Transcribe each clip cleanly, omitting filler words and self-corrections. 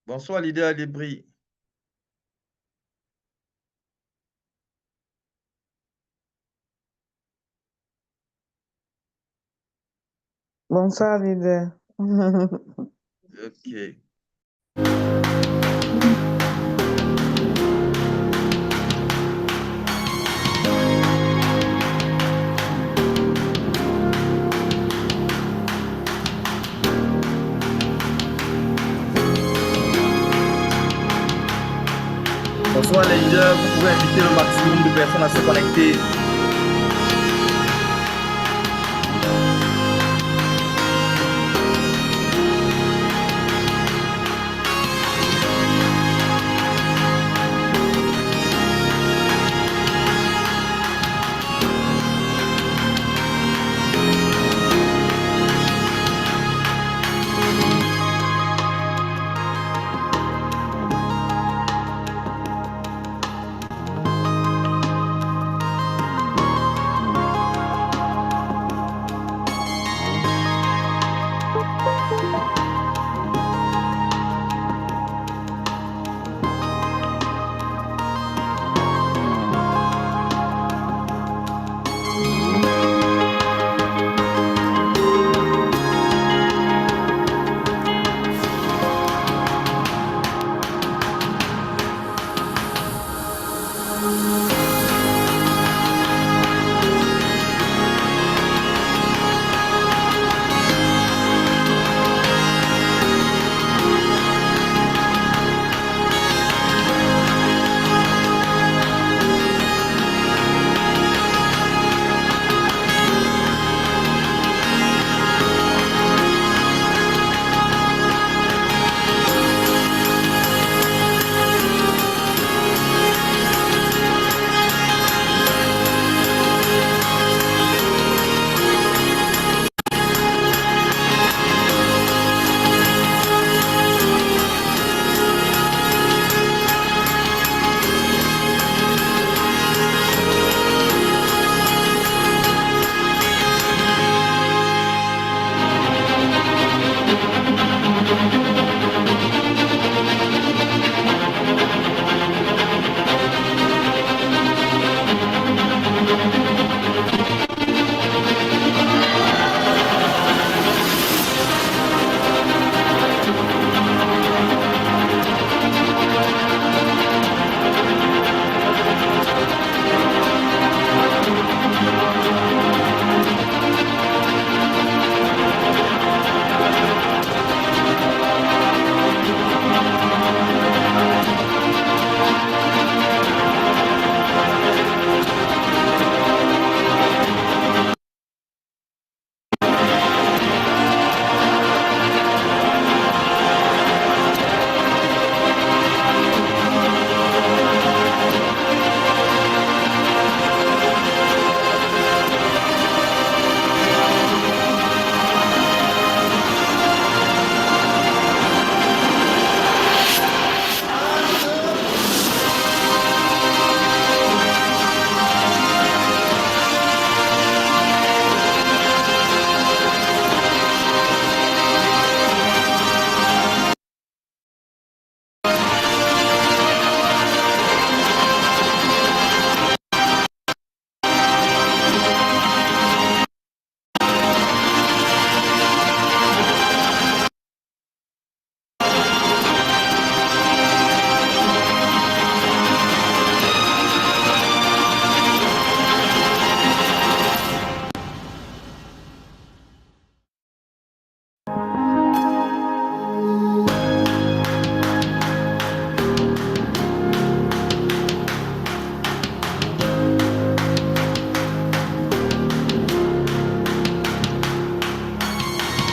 Bonsoir Lydia Libri. Bonsoir, leader. Ok. Bonsoir les leaders, vous pouvez inviter le maximum de personnes à se connecter.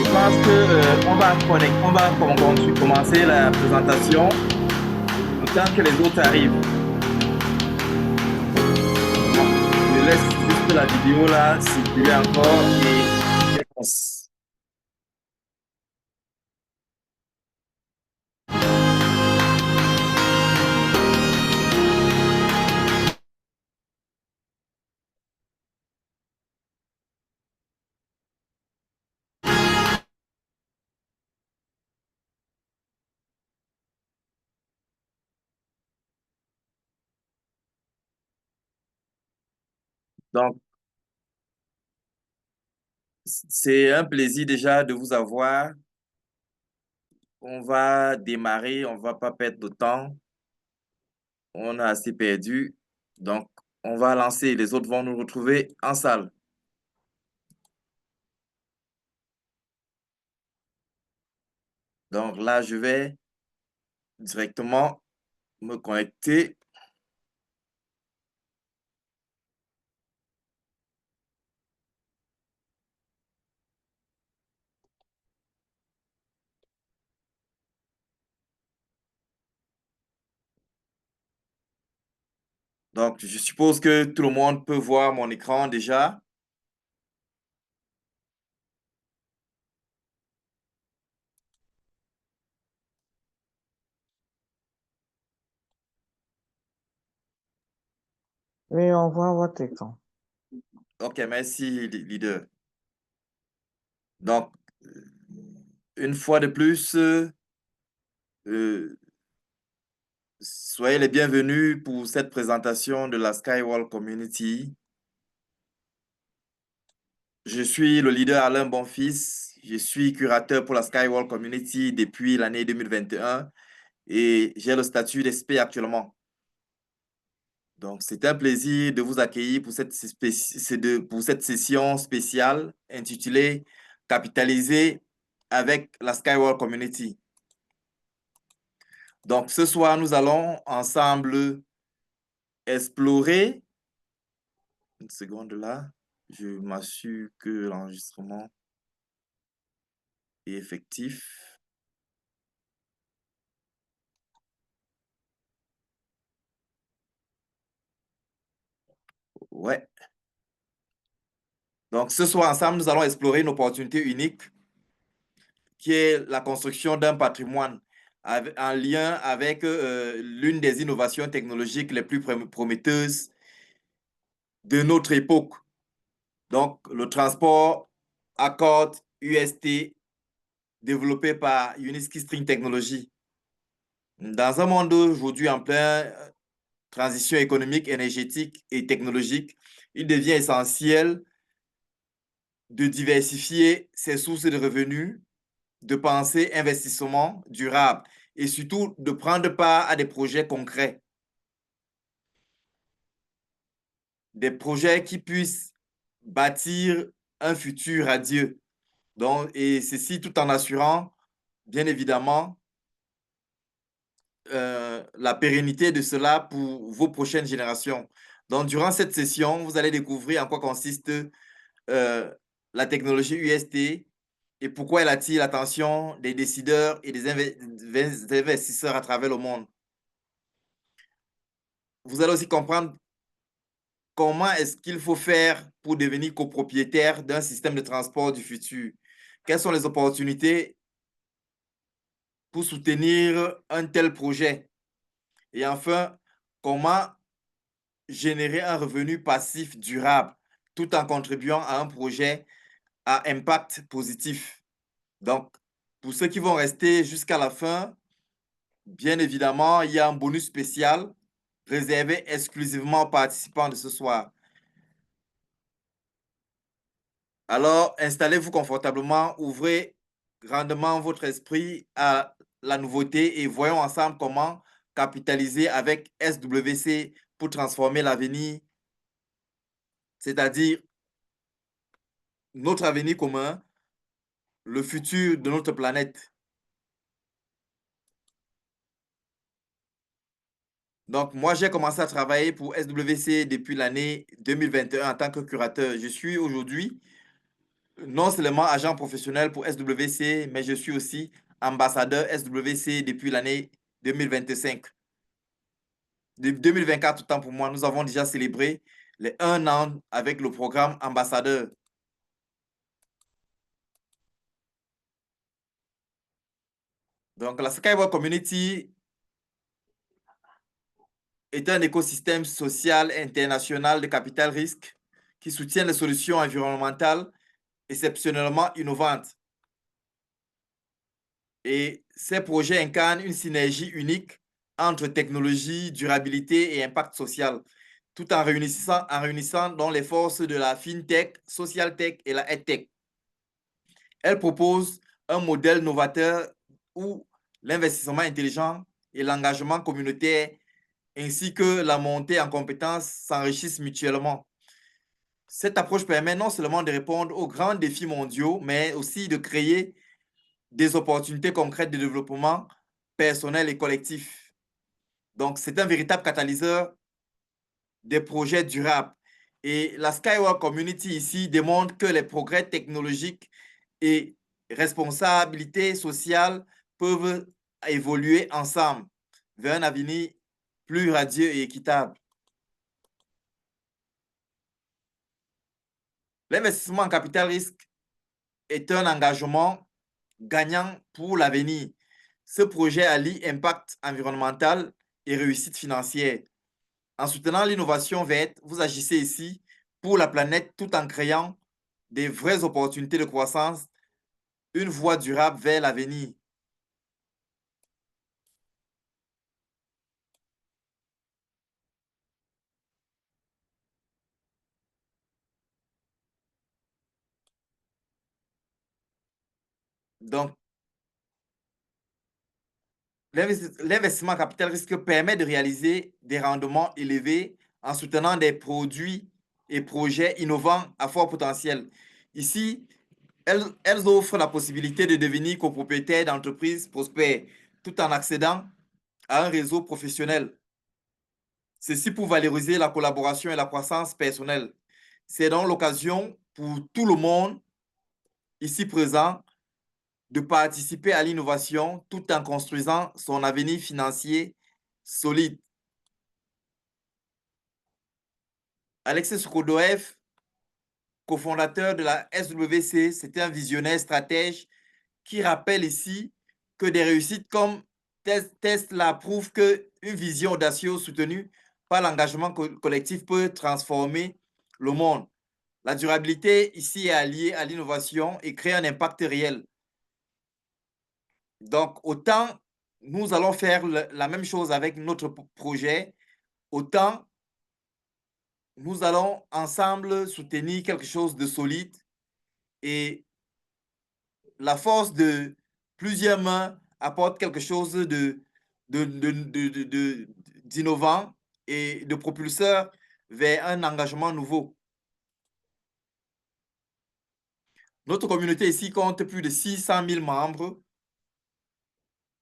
Je pense que commencer la présentation le temps que les autres arrivent. Bon, je laisse juste la vidéo là circuler encore et je pense. Donc, c'est un plaisir déjà de vous avoir. On va démarrer, on va pas perdre de temps. On a assez perdu. Donc, on va lancer. Les autres vont nous retrouver en salle. Donc là, je vais directement me connecter. Donc, je suppose que tout le monde peut voir mon écran déjà. Oui, on voit votre écran. OK, merci, leader. Donc, une fois de plus, soyez les bienvenus pour cette présentation de la Skywall Community. Je suis le leader Alain Bonfils. Je suis curateur pour la Skywall Community depuis l'année 2021 et j'ai le statut d'expert actuellement. Donc, c'est un plaisir de vous accueillir pour pour cette session spéciale intitulée Capitaliser avec la Skywall Community. Donc, ce soir, nous allons ensemble explorer. Une seconde là, je m'assure que l'enregistrement est effectif. Ouais. Donc, ce soir, ensemble, nous allons explorer une opportunité unique qui est la construction d'un patrimoine en lien avec l'une des innovations technologiques les plus prometteuses de notre époque. Donc, le transport Accord UST développé par Uniski String Technology. Dans un monde aujourd'hui en pleine transition économique, énergétique et technologique, il devient essentiel de diversifier ses sources de revenus, de penser investissement durable et surtout de prendre part à des projets concrets, des projets qui puissent bâtir un futur radieux. Donc, et ceci tout en assurant, bien évidemment, la pérennité de cela pour vos prochaines générations. Donc, durant cette session, vous allez découvrir en quoi consiste euh, la technologie UST et pourquoi elle attire l'attention des décideurs et des investisseurs à travers le monde. Vous allez aussi comprendre comment est-ce qu'il faut faire pour devenir copropriétaire d'un système de transport du futur. Quelles sont les opportunités pour soutenir un tel projet? Et enfin, comment générer un revenu passif durable tout en contribuant à un projet à impact positif. Donc, pour ceux qui vont rester jusqu'à la fin, bien évidemment, il y a un bonus spécial réservé exclusivement aux participants de ce soir. Alors, installez-vous confortablement, ouvrez grandement votre esprit à la nouveauté et voyons ensemble comment capitaliser avec SWC pour transformer l'avenir, c'est-à-dire notre avenir commun, le futur de notre planète. Donc, moi, j'ai commencé à travailler pour SWC depuis l'année 2021 en tant que curateur. Je suis aujourd'hui non seulement agent professionnel pour SWC, mais je suis aussi ambassadeur SWC depuis l'année 2025. De 2024, autant pour moi, nous avons déjà célébré les 1 an avec le programme ambassadeur. Donc, la Skywalk Community est un écosystème social international de capital risque qui soutient les solutions environnementales exceptionnellement innovantes. Et ces projets incarnent une synergie unique entre technologie, durabilité et impact social, tout en réunissant dans les forces de la FinTech, Social Tech et la EdTech. Elle propose un modèle novateur où l'investissement intelligent et l'engagement communautaire ainsi que la montée en compétences s'enrichissent mutuellement. Cette approche permet non seulement de répondre aux grands défis mondiaux, mais aussi de créer des opportunités concrètes de développement personnel et collectif. Donc, c'est un véritable catalyseur des projets durables. Et la Skywalk Community ici démontre que les progrès technologiques et responsabilités sociales peuvent évoluer ensemble vers un avenir plus radieux et équitable. L'investissement en capital risque est un engagement gagnant pour l'avenir. Ce projet allie impact environnemental et réussite financière. En soutenant l'innovation verte, vous agissez ici pour la planète tout en créant des vraies opportunités de croissance, une voie durable vers l'avenir. Donc, l'investissement en capital risque permet de réaliser des rendements élevés en soutenant des produits et projets innovants à fort potentiel. Ici, elles offrent la possibilité de devenir copropriétaire d'entreprises prospères tout en accédant à un réseau professionnel. Ceci pour valoriser la collaboration et la croissance personnelle. C'est donc l'occasion pour tout le monde ici présent de participer à l'innovation tout en construisant son avenir financier solide. Alexei Skrodoev, cofondateur de la SWC, c'était un visionnaire stratège qui rappelle ici que des réussites comme Tesla prouvent qu'une vision audacieuse soutenue par l'engagement collectif peut transformer le monde. La durabilité ici est alliée à l'innovation et crée un impact réel. Donc, autant nous allons faire la même chose avec notre projet, autant nous allons ensemble soutenir quelque chose de solide et la force de plusieurs mains apporte quelque chose d'innovant et de propulseur vers un engagement nouveau. Notre communauté ici compte plus de 600 000 membres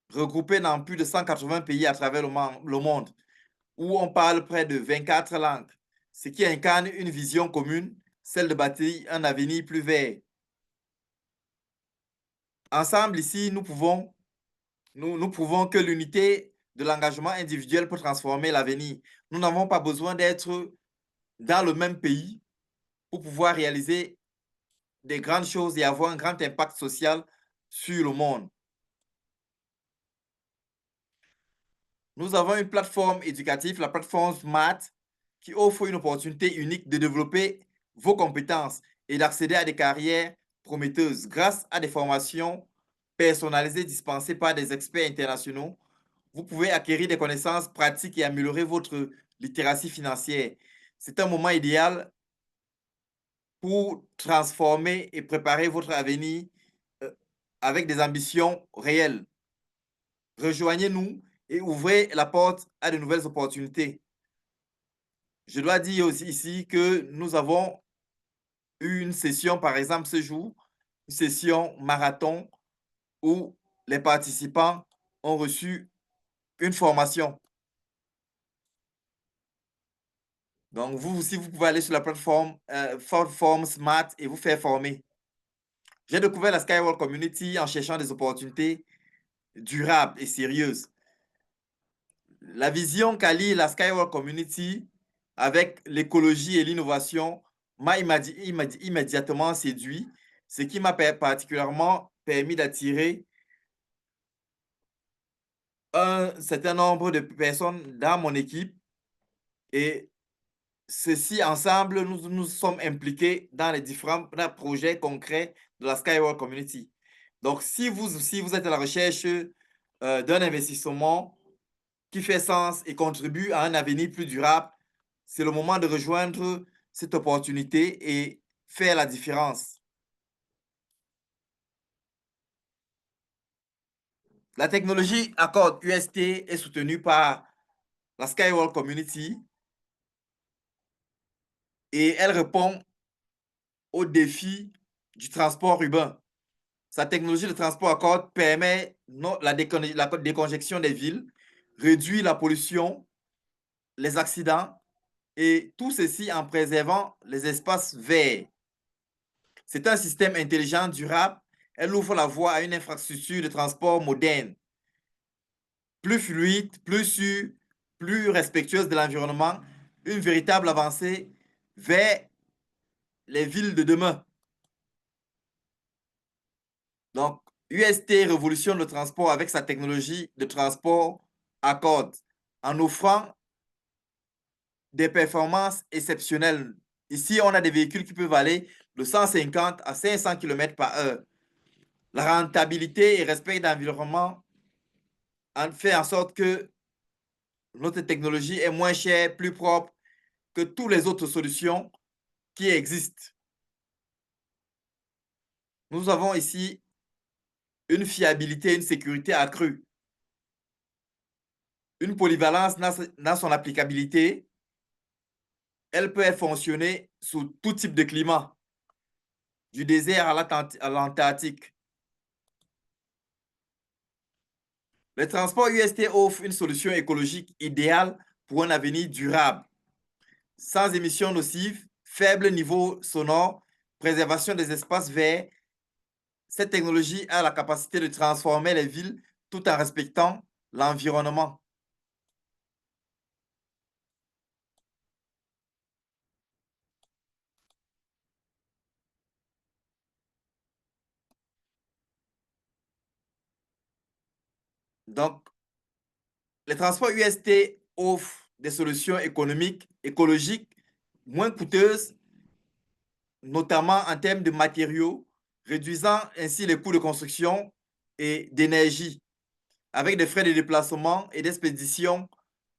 regroupés dans plus de 180 pays à travers le monde, où on parle près de 24 langues, ce qui incarne une vision commune, celle de bâtir un avenir plus vert. Ensemble, ici, nous prouvons que l'unité de l'engagement individuel peut transformer l'avenir. Nous n'avons pas besoin d'être dans le même pays pour pouvoir réaliser des grandes choses et avoir un grand impact social sur le monde. Nous avons une plateforme éducative, la plateforme Smart, qui offre une opportunité unique de développer vos compétences et d'accéder à des carrières prometteuses grâce à des formations personnalisées dispensées par des experts internationaux. Vous pouvez acquérir des connaissances pratiques et améliorer votre littératie financière. C'est un moment idéal pour transformer et préparer votre avenir euh, avec des ambitions réelles. Rejoignez-nous et ouvrez la porte à de nouvelles opportunités. Je dois dire aussi ici que nous avons eu une session, par exemple, ce jour, une session marathon où les participants ont reçu une formation. Donc, vous aussi, vous pouvez aller sur la plateforme Form Smart et vous faire former. J'ai découvert la Skywalk Community en cherchant des opportunités durables et sérieuses. La vision qu'allie la Skywalk Community avec l'écologie et l'innovation m'a immédiatement séduit, ce qui m'a particulièrement permis d'attirer un certain nombre de personnes dans mon équipe et ceci ensemble, nous sommes impliqués dans les différents projets concrets de la Skywalk Community. Donc, si vous êtes à la recherche d'un investissement qui fait sens et contribue à un avenir plus durable, c'est le moment de rejoindre cette opportunité et faire la différence. La technologie Accord UST est soutenue par la Skyworld Community et elle répond aux défis du transport urbain. Sa technologie de transport Accord permet la décongestion des villes, réduit la pollution, les accidents et tout ceci en préservant les espaces verts. C'est un système intelligent, durable. Elle ouvre la voie à une infrastructure de transport moderne, plus fluide, plus sûre, plus respectueuse de l'environnement, une véritable avancée vers les villes de demain. Donc, UST révolutionne le transport avec sa technologie de transport Accord en offrant des performances exceptionnelles. Ici, on a des véhicules qui peuvent aller de 150 à 500 km par heure. La rentabilité et respect de l'environnement fait en sorte que notre technologie est moins chère, plus propre que toutes les autres solutions qui existent. Nous avons ici une fiabilité, une sécurité accrue, une polyvalence dans son applicabilité. Elle peut fonctionner sous tout type de climat, du désert à l'Antarctique. Le transport UST offre une solution écologique idéale pour un avenir durable, sans émissions nocives, faible niveau sonore, préservation des espaces verts. Cette technologie a la capacité de transformer les villes tout en respectant l'environnement. Donc, les transports UST offrent des solutions économiques, écologiques, moins coûteuses, notamment en termes de matériaux, réduisant ainsi les coûts de construction et d'énergie, avec des frais de déplacement et d'expédition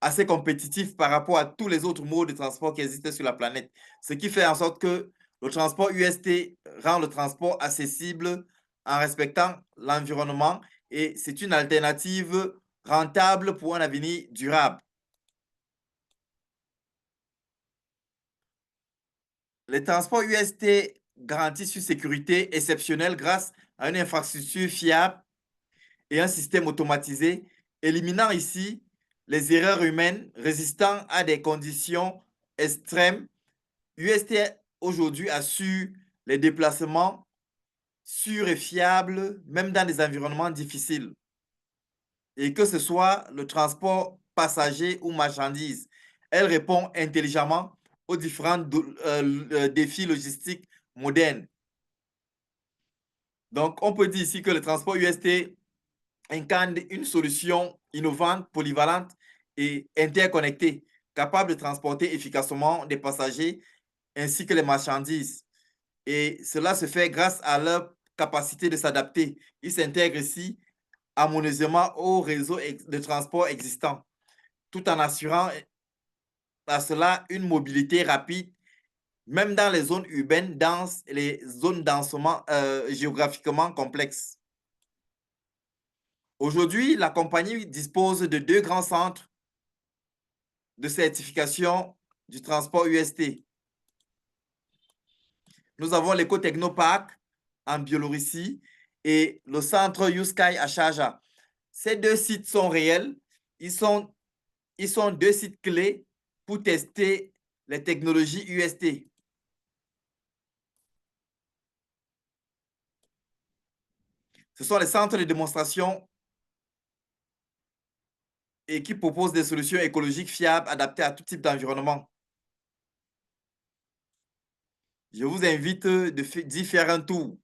assez compétitifs par rapport à tous les autres modes de transport qui existent sur la planète. Ce qui fait en sorte que le transport UST rend le transport accessible en respectant l'environnement et c'est une alternative rentable pour un avenir durable. Les transports UST garantissent une sécurité exceptionnelle grâce à une infrastructure fiable et un système automatisé, éliminant ici les erreurs humaines résistant à des conditions extrêmes. UST aujourd'hui assure les déplacements sûrs et fiables, même dans des environnements difficiles. Et que ce soit le transport passager ou marchandises, elle répond intelligemment aux différents défis logistiques modernes. Donc, on peut dire ici que le transport UST incarne une solution innovante, polyvalente et interconnectée, capable de transporter efficacement des passagers ainsi que les marchandises. Et cela se fait grâce à leur capacité de s'adapter. Ils s'intègrent ici harmonieusement au réseau de transport existant, tout en assurant à cela une mobilité rapide, même dans les zones urbaines denses et les zones densément géographiquement complexes. Aujourd'hui, la compagnie dispose de 2 grands centres de certification du transport UST. Nous avons l'Éco-Technopark en Biélorussie et le centre YouSky à Sharjah. Ces 2 sites sont réels. Ils sont 2 sites clés pour tester les technologies UST. Ce sont les centres de démonstration et qui proposent des solutions écologiques fiables adaptées à tout type d'environnement. Je vous invite d'y faire un tour.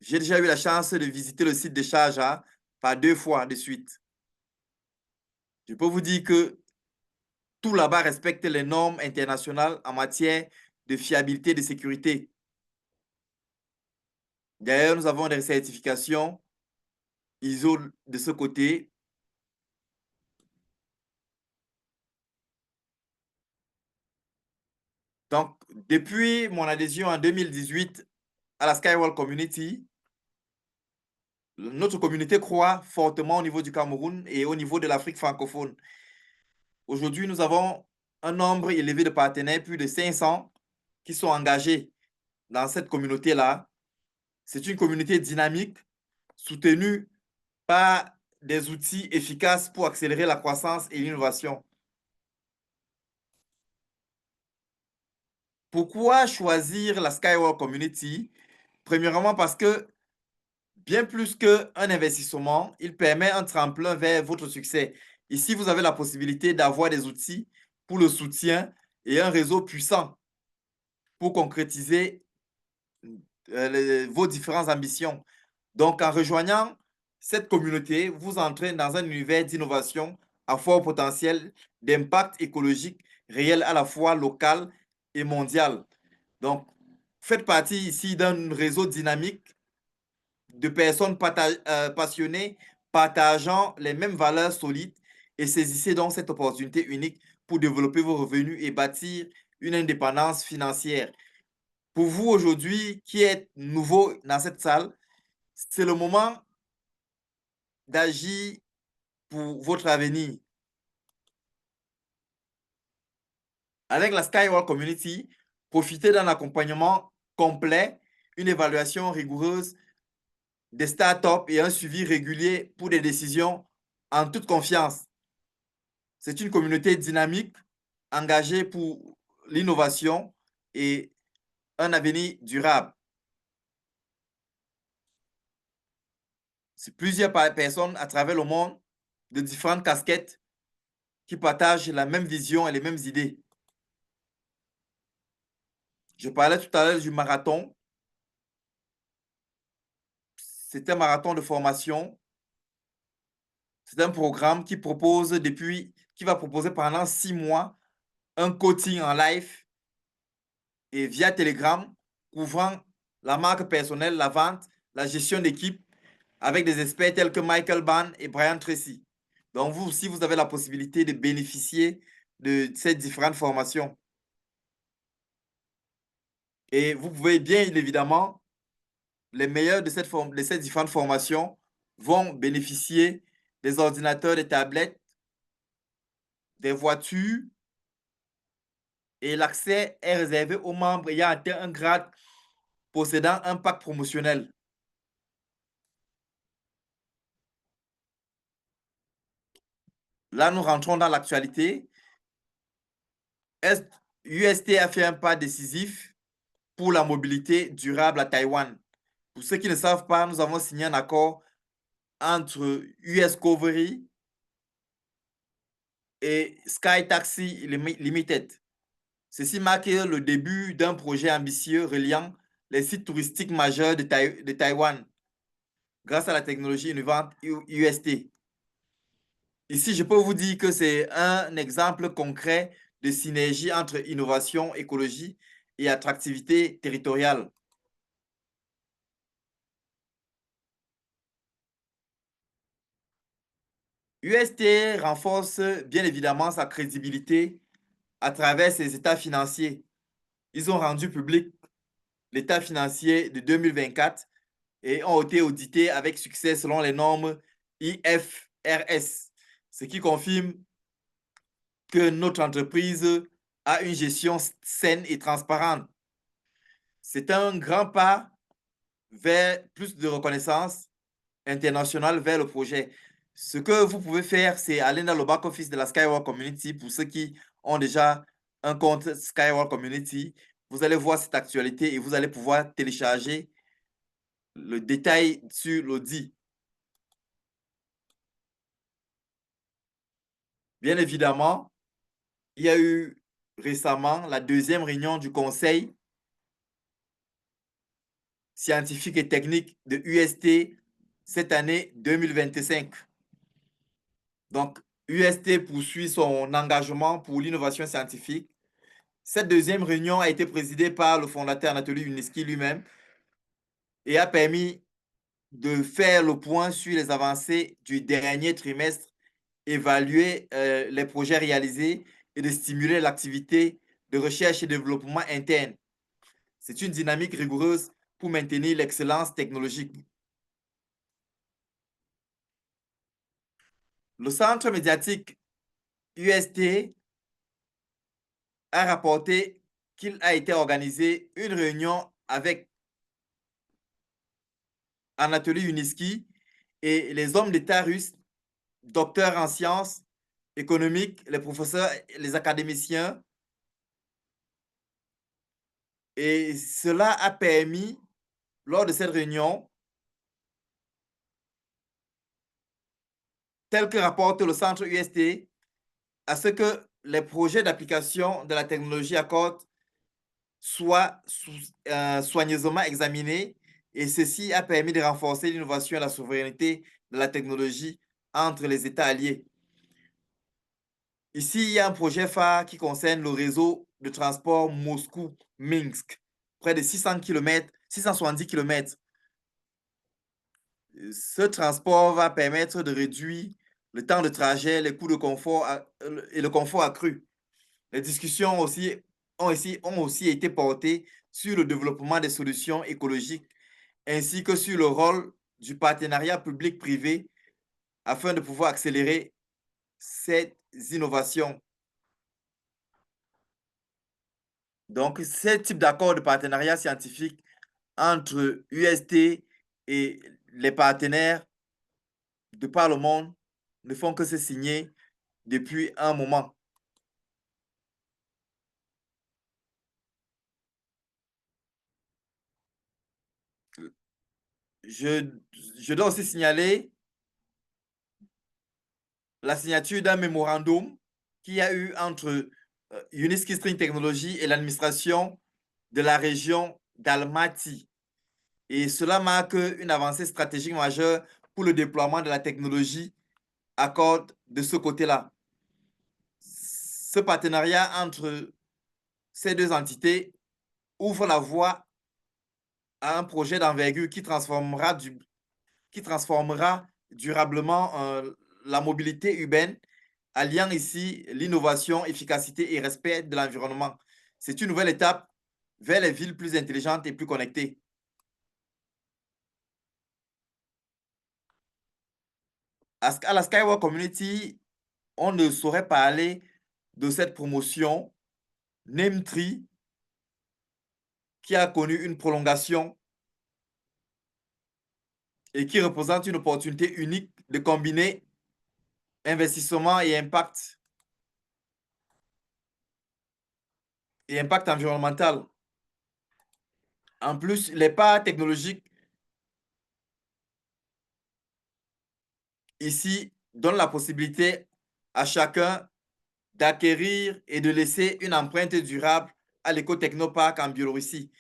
J'ai déjà eu la chance de visiter le site de Sharjah par 2 fois de suite. Je peux vous dire que tout là-bas respecte les normes internationales en matière de fiabilité et de sécurité. D'ailleurs, nous avons des certifications ISO de ce côté. Donc, depuis mon adhésion en 2018 à la Skywalk Community, notre communauté croît fortement au niveau du Cameroun et au niveau de l'Afrique francophone. Aujourd'hui, nous avons un nombre élevé de partenaires, plus de 500, qui sont engagés dans cette communauté-là. C'est une communauté dynamique, soutenue par des outils efficaces pour accélérer la croissance et l'innovation. Pourquoi choisir la Skywalk Community? Premièrement, parce que bien plus qu'un investissement, il permet un tremplin vers votre succès. Ici, vous avez la possibilité d'avoir des outils pour le soutien et un réseau puissant pour concrétiser vos différentes ambitions. Donc, en rejoignant cette communauté, vous entrez dans un univers d'innovation à fort potentiel, d'impact écologique réel à la fois local et mondial. Donc, faites partie ici d'un réseau dynamique de personnes passionnées, partageant les mêmes valeurs solides et saisissez donc cette opportunité unique pour développer vos revenus et bâtir une indépendance financière. Pour vous aujourd'hui, qui êtes nouveau dans cette salle, c'est le moment d'agir pour votre avenir. Avec la Skywalk Community, profitez d'un accompagnement complet, une évaluation rigoureuse des startups et un suivi régulier pour des décisions en toute confiance. C'est une communauté dynamique, engagée pour l'innovation et un avenir durable. C'est plusieurs personnes à travers le monde de différentes casquettes qui partagent la même vision et les mêmes idées. Je parlais tout à l'heure du marathon. C'est un marathon de formation. C'est un programme qui va proposer pendant 6 mois un coaching en live et via Telegram, couvrant la marque personnelle, la vente, la gestion d'équipe, avec des experts tels que Michael Ban et Brian Tracy. Donc, vous aussi, vous avez la possibilité de bénéficier de ces différentes formations. Et vous pouvez bien évidemment, les meilleurs de ces différentes formations vont bénéficier des ordinateurs, des tablettes, des voitures, et l'accès est réservé aux membres ayant atteint un grade possédant un pack promotionnel. Là, nous rentrons dans l'actualité. UST a fait un pas décisif pour la mobilité durable à Taïwan. Pour ceux qui ne savent pas, nous avons signé un accord entre US Covery et Sky Taxi Limited. Ceci marque le début d'un projet ambitieux reliant les sites touristiques majeurs de Taïwan grâce à la technologie innovante UST. Ici, je peux vous dire que c'est un exemple concret de synergie entre innovation, écologie et attractivité territoriale. UST renforce bien évidemment sa crédibilité à travers ses états financiers. Ils ont rendu public l'état financier de 2024 et ont été audités avec succès selon les normes IFRS, ce qui confirme que notre entreprise a une gestion saine et transparente. C'est un grand pas vers plus de reconnaissance internationale vers le projet. Ce que vous pouvez faire, c'est aller dans le back-office de la Skywalk Community. Pour ceux qui ont déjà un compte Skywalk Community, vous allez voir cette actualité et vous allez pouvoir télécharger le détail sur l'audit. Bien évidemment, il y a eu récemment la deuxième réunion du Conseil scientifique et technique de UST cette année 2025. Donc, UST poursuit son engagement pour l'innovation scientifique. Cette deuxième réunion a été présidée par le fondateur Anatoly Yuniski lui-même et a permis de faire le point sur les avancées du dernier trimestre, évaluer les projets réalisés et de stimuler l'activité de recherche et développement interne. C'est une dynamique rigoureuse pour maintenir l'excellence technologique. Le centre médiatique UST a rapporté qu'il a été organisé une réunion avec Anatoly Yuniski et les hommes d'État russes, docteurs en sciences économiques, les professeurs, les académiciens. Et cela a permis, lors de cette réunion, tel que rapporte le centre UST, à ce que les projets d'application de la technologie Accord soient soigneusement examinés, et ceci a permis de renforcer l'innovation et la souveraineté de la technologie entre les États alliés. Ici, il y a un projet phare qui concerne le réseau de transport Moscou-Minsk, près de 600 km, 670 km. Ce transport va permettre de réduire le temps de trajet, les coûts de confort et le confort accru. Les discussions ont aussi été portées sur le développement des solutions écologiques ainsi que sur le rôle du partenariat public-privé afin de pouvoir accélérer cette innovation. Donc, ce type d'accord de partenariat scientifique entre UST et les partenaires de par le monde ne font que se signer depuis un moment. Je dois aussi signaler la signature d'un mémorandum qu'il y a eu entre Uniski String Technology et l'administration de la région d'Almaty. Et cela marque une avancée stratégique majeure pour le déploiement de la technologie Accord de ce côté-là. Ce partenariat entre ces deux entités ouvre la voie à un projet d'envergure qui transformera durablement la mobilité urbaine, alliant ici l'innovation, efficacité et respect de l'environnement. C'est une nouvelle étape vers les villes plus intelligentes et plus connectées. À la Skywalk Community, on ne saurait parler de cette promotion NAME3 qui a connu une prolongation et qui représente une opportunité unique de combiner investissement et impact environnemental. En plus, les pas technologiques ici donnent la possibilité à chacun d'acquérir et de laisser une empreinte durable à l'éco-technopark en Biélorussie.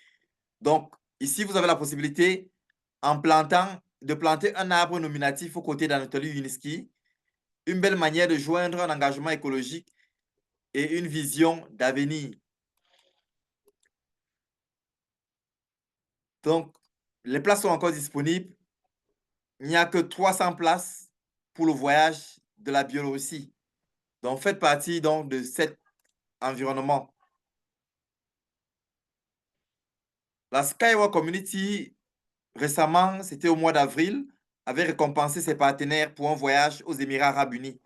Donc, ici, vous avez la possibilité de planter un arbre nominatif aux côtés d'Anatoly Yuniski, une belle manière de joindre un engagement écologique et une vision d'avenir. Donc, les places sont encore disponibles. Il n'y a que 300 places pour le voyage de la Biélorussie. Donc, faites partie donc, de cet environnement. La Skywalk Community, récemment, c'était au mois d'avril, avait récompensé ses partenaires pour un voyage aux Émirats arabes unis.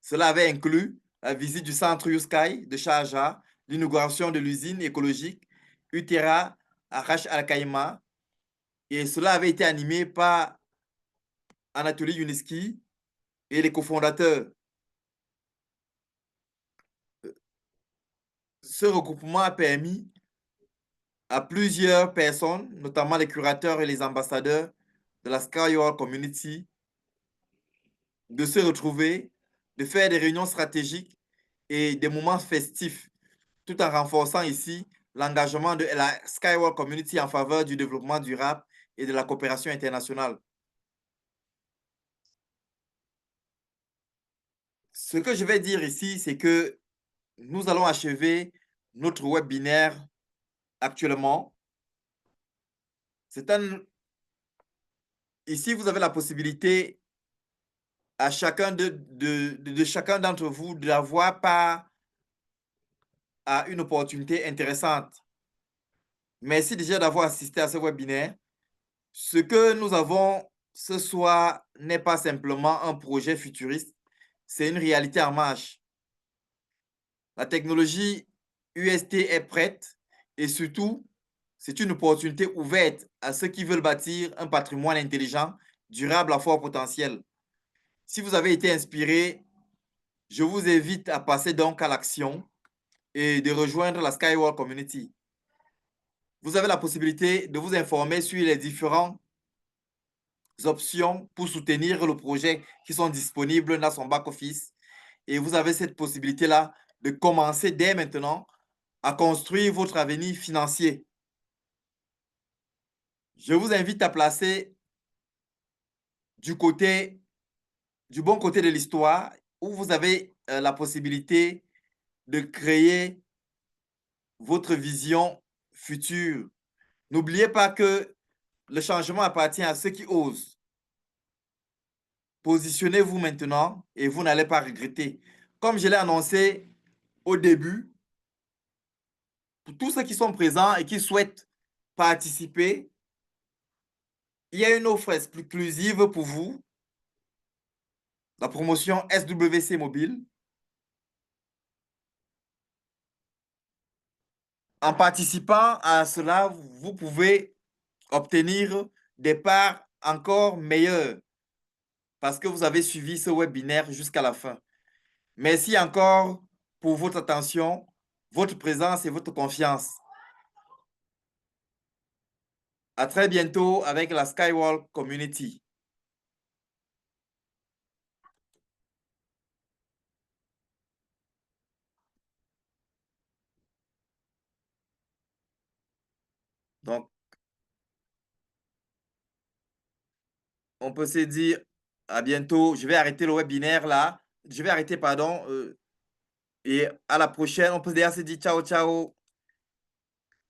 Cela avait inclus la visite du centre YouSky de Sharjah, l'inauguration de l'usine écologique Utera à Ras Al Khaimah, et cela avait été animé par Anatoly Yuniski et les cofondateurs. Ce regroupement a permis à plusieurs personnes, notamment les curateurs et les ambassadeurs de la Skywalk Community, de se retrouver, de faire des réunions stratégiques et des moments festifs, tout en renforçant ici l'engagement de la Skywalk Community en faveur du développement durable et de la coopération internationale. Ce que je vais dire ici, c'est que nous allons achever notre webinaire actuellement. Ici, vous avez la possibilité à chacun chacun d'entre vous d'avoir par à une opportunité intéressante. Merci déjà d'avoir assisté à ce webinaire. Ce que nous avons ce soir n'est pas simplement un projet futuriste, c'est une réalité en marche. La technologie UST est prête et surtout, c'est une opportunité ouverte à ceux qui veulent bâtir un patrimoine intelligent, durable à fort potentiel. Si vous avez été inspiré, je vous invite à passer donc à l'action et de rejoindre la Skywalk Community. Vous avez la possibilité de vous informer sur les différentes options pour soutenir le projet qui sont disponibles dans son back-office. Et vous avez cette possibilité-là de commencer dès maintenant à construire votre avenir financier. Je vous invite à placer du bon côté de l'histoire où vous avez la possibilité de créer votre vision future. N'oubliez pas que le changement appartient à ceux qui osent. Positionnez-vous maintenant et vous n'allez pas regretter. Comme je l'ai annoncé au début, pour tous ceux qui sont présents et qui souhaitent participer, il y a une offre exclusive pour vous, la promotion SWC Mobile. En participant à cela, vous pouvez obtenir des parts encore meilleures parce que vous avez suivi ce webinaire jusqu'à la fin. Merci encore pour votre attention, votre présence et votre confiance. À très bientôt avec la Skywalk Community. Donc, on peut se dire à bientôt. Je vais arrêter le webinaire là. Je vais arrêter, pardon. Et à la prochaine. On peut déjà se dire ciao, ciao.